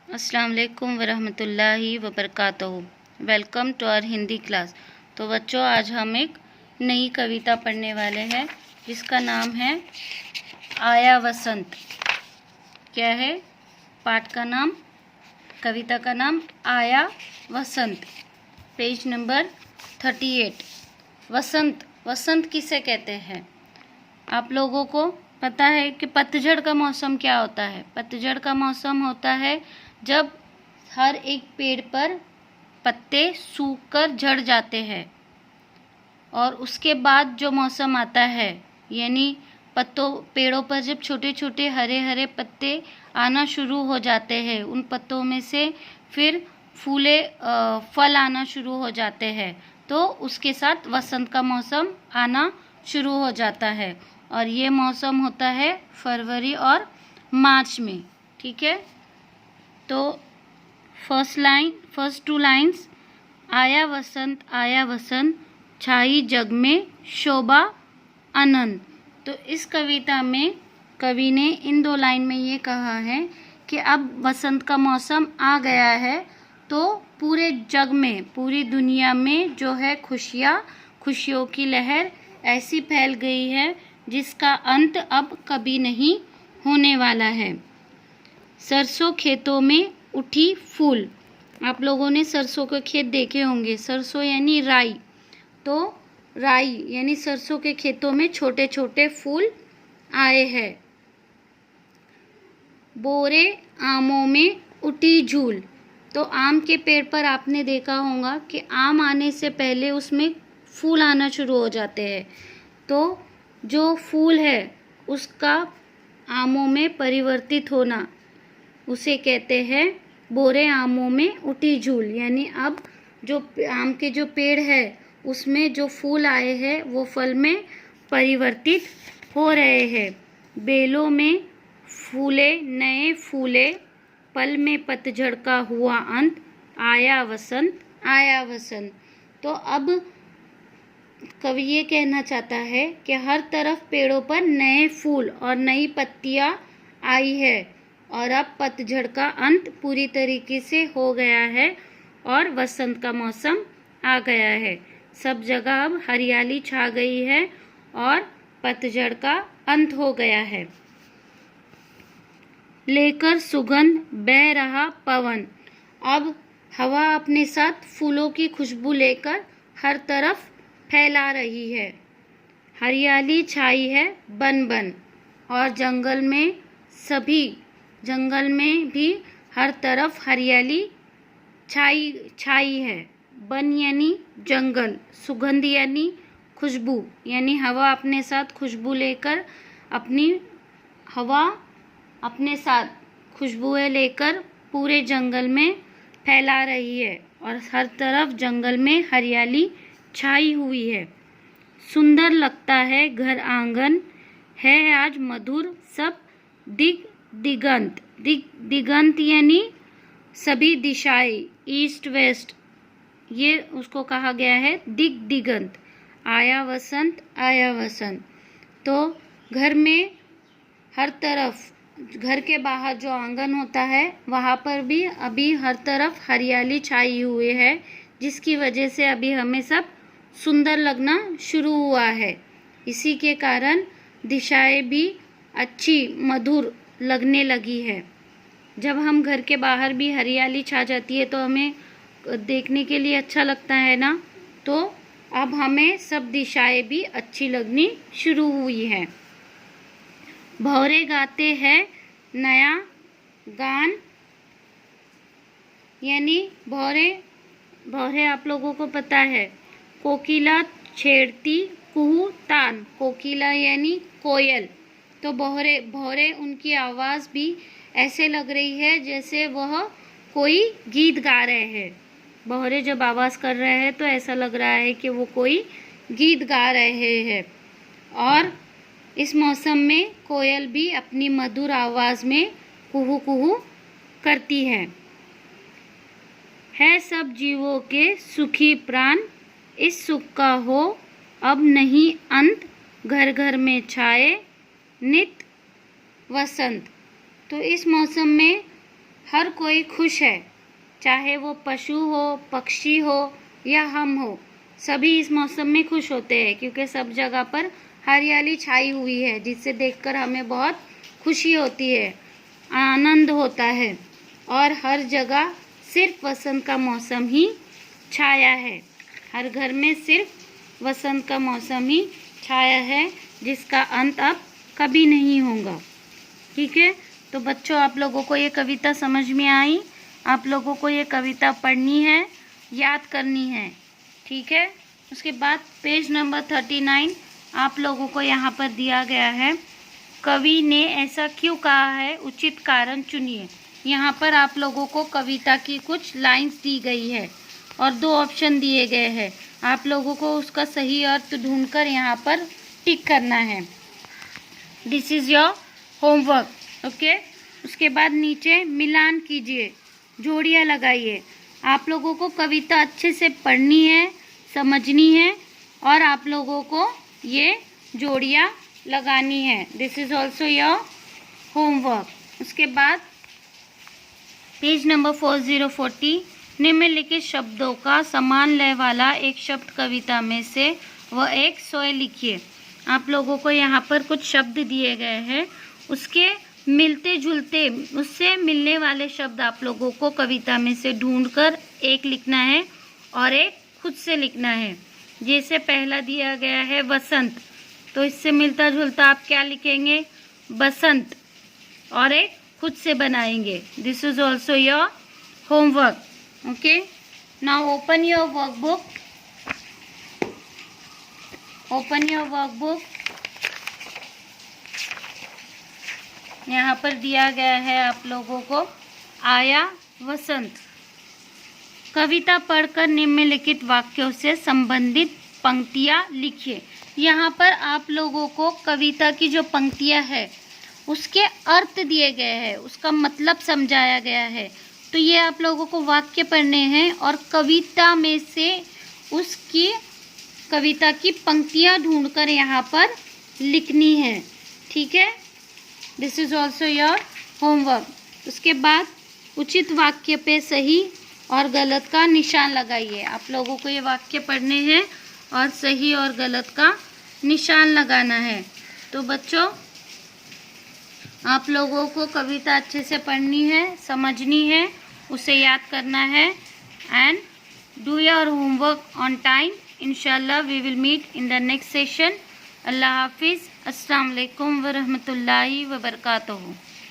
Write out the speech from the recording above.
अस्सलाम वालेकुम वरहमतुल्लाहि वबरकातुहू। Welcome to our Hindi class. तो बच्चों, आज हम एक नई कविता पढ़ने वाले हैं जिसका नाम है आया वसंत। क्या है पाठ का नाम? कविता का नाम आया वसंत। Page number 38। वसंत, वसंत किसे कहते हैं? आप लोगों को पता है कि पतझड़ का मौसम क्या होता है? पतझड़ का मौसम होता है जब हर एक पेड़ पर पत्ते सूखकर झड़ जाते हैं और उसके बाद जो मौसम आता है, यानी पेड़ों पर जब छोटे छोटे हरे हरे पत्ते आना शुरू हो जाते हैं, उन पत्तों में से फिर फल आना शुरू हो जाते हैं, तो उसके साथ वसंत का मौसम आना शुरू हो जाता है। और ये मौसम होता है फरवरी और मार्च में। ठीक है, तो फर्स्ट टू लाइंस, आया वसंत छाई जग में शोभा आनंद। तो इस कविता में कवि ने इन दो लाइन में ये कहा है कि अब वसंत का मौसम आ गया है, तो पूरे जग में, पूरी दुनिया में जो है खुशियों की लहर ऐसी फैल गई है जिसका अंत अब कभी नहीं होने वाला है। सरसों खेतों में उठी फूल। आप लोगों ने सरसों के खेत देखे होंगे। सरसों यानी राई, तो राई यानी सरसों के खेतों में छोटे छोटे फूल आए हैं। बोरे आमों में उठी झूल। तो आम के पेड़ पर आपने देखा होगा कि आम आने से पहले उसमें फूल आना शुरू हो जाते हैं, तो जो फूल है उसका आमों में परिवर्तित होना, उसे कहते हैं बोरे आमों में उठी झूल। यानी अब जो आम के जो पेड़ है उसमें जो फूल आए हैं वो फल में परिवर्तित हो रहे हैं। बेलों में फूले नए फूले, पल में पतझड़ का हुआ अंत, आया वसंत। तो अब कवि ये कहना चाहता है कि हर तरफ पेड़ों पर नए फूल और नई पत्तियां आई है और अब पतझड़ का अंत पूरी तरीके से हो गया है और वसंत का मौसम आ गया है। सब जगह अब हरियाली छा गई है और पतझड़ का अंत हो गया है। लेकर सुगंध बह रहा पवन। अब हवा अपने साथ फूलों की खुशबू लेकर हर तरफ फैला रही है। हरियाली छाई है बन बन, और जंगल में भी हर तरफ हरियाली छाई है। बन यानी जंगल, सुगंध यानी खुशबू, यानी हवा अपने साथ खुशबू लेकर अपने साथ खुशबुएं लेकर पूरे जंगल में फैला रही है और हर तरफ जंगल में हरियाली छाई हुई है। सुंदर लगता है घर आंगन, है आज मधुर सब दिगंत यानी सभी दिशाएं, ईस्ट वेस्ट, ये उसको कहा गया है दिगंत। आया वसंत। तो घर में हर तरफ, घर के बाहर जो आंगन होता है वहाँ पर भी अभी हर तरफ हरियाली छाई हुई है, जिसकी वजह से अभी हमें सब सुंदर लगना शुरू हुआ है। इसी के कारण दिशाएं भी अच्छी मधुर लगने लगी है। जब हम घर के बाहर भी हरियाली छा जाती है तो हमें देखने के लिए अच्छा लगता है ना, तो अब हमें सब दिशाएं भी अच्छी लगनी शुरू हुई है। भौरे गाते हैं नया गान, यानी भौरे आप लोगों को पता है, कोकिला छेड़ती कुहू तान। कोकिला यानी कोयल, तो भौरे उनकी आवाज़ भी ऐसे लग रही है जैसे वह कोई गीत गा रहे हैं। भौरे जब आवाज़ कर रहे हैं तो ऐसा लग रहा है कि वो कोई गीत गा रहे हैं। और इस मौसम में कोयल भी अपनी मधुर आवाज़ में कुहू कुहू करती है सब जीवों के सुखी प्राण, इस सुख का हो अब नहीं अंत, घर घर में छाए नित वसंत। तो इस मौसम में हर कोई खुश है, चाहे वो पशु हो, पक्षी हो या हम हो, सभी इस मौसम में खुश होते हैं क्योंकि सब जगह पर हरियाली छाई हुई है, जिससे देखकर हमें बहुत खुशी होती है, आनंद होता है। और हर जगह सिर्फ वसंत का मौसम ही छाया है, हर घर में सिर्फ वसंत का मौसम ही छाया है, जिसका अंत अब कभी नहीं होगा। ठीक है, तो बच्चों आप लोगों को ये कविता समझ में आई? आप लोगों को ये कविता पढ़नी है, याद करनी है। ठीक है, उसके बाद पेज नंबर 39 आप लोगों को यहाँ पर दिया गया है, कवि ने ऐसा क्यों कहा है, उचित कारण चुनिए। यहाँ पर आप लोगों को कविता की कुछ लाइंस दी गई है और 2 ऑप्शन दिए गए हैं। आप लोगों को उसका सही अर्थ ढूंढकर यहाँ पर टिक करना है। This is your homework. Okay, उसके बाद नीचे मिलान कीजिए, जोड़ियाँ लगाइए। आप लोगों को कविता अच्छे से पढ़नी है, समझनी है और आप लोगों को ये जोड़ियाँ लगानी है। This is also your homework. उसके बाद पेज नंबर 4040 निम्नलिखित शब्दों का समान लय वाला एक शब्द कविता में से वह एक स्वयं लिखिए। आप लोगों को यहाँ पर कुछ शब्द दिए गए हैं, उसके मिलते जुलते उससे मिलने वाले शब्द आप लोगों को कविता में से ढूंढकर एक लिखना है और एक खुद से लिखना है। जैसे पहला दिया गया है वसंत, तो इससे मिलता जुलता आप क्या लिखेंगे, बसंत, और एक खुद से बनाएंगे। This is also your homework. Okay, now open your workbook. Open your workbook. यहाँ पर दिया गया है आप लोगों को आया वसंत। कविता पढ़कर निम्नलिखित वाक्यों से संबंधित पंक्तियाँ लिखिए। यहाँ पर आप लोगों को कविता की जो पंक्तियाँ है उसके अर्थ दिए गए हैं, उसका मतलब समझाया गया है। तो ये आप लोगों को वाक्य पढ़ने हैं और कविता में से उसकी कविता की पंक्तियाँ ढूंढकर यहाँ पर लिखनी है। ठीक है, this is also your homework. उसके बाद उचित वाक्य पे सही और गलत का निशान लगाइए। आप लोगों को ये वाक्य पढ़ने हैं और सही और गलत का निशान लगाना है। तो बच्चों आप लोगों को कविता अच्छे से पढ़नी है, समझनी है, उसे याद करना है and do your homework on time. इंशाल्लाह we will meet in the next session. अल्लाह हाफिज़। अस्सलाम वालेकुम व रहमतुल्लाहि व बरकातहू।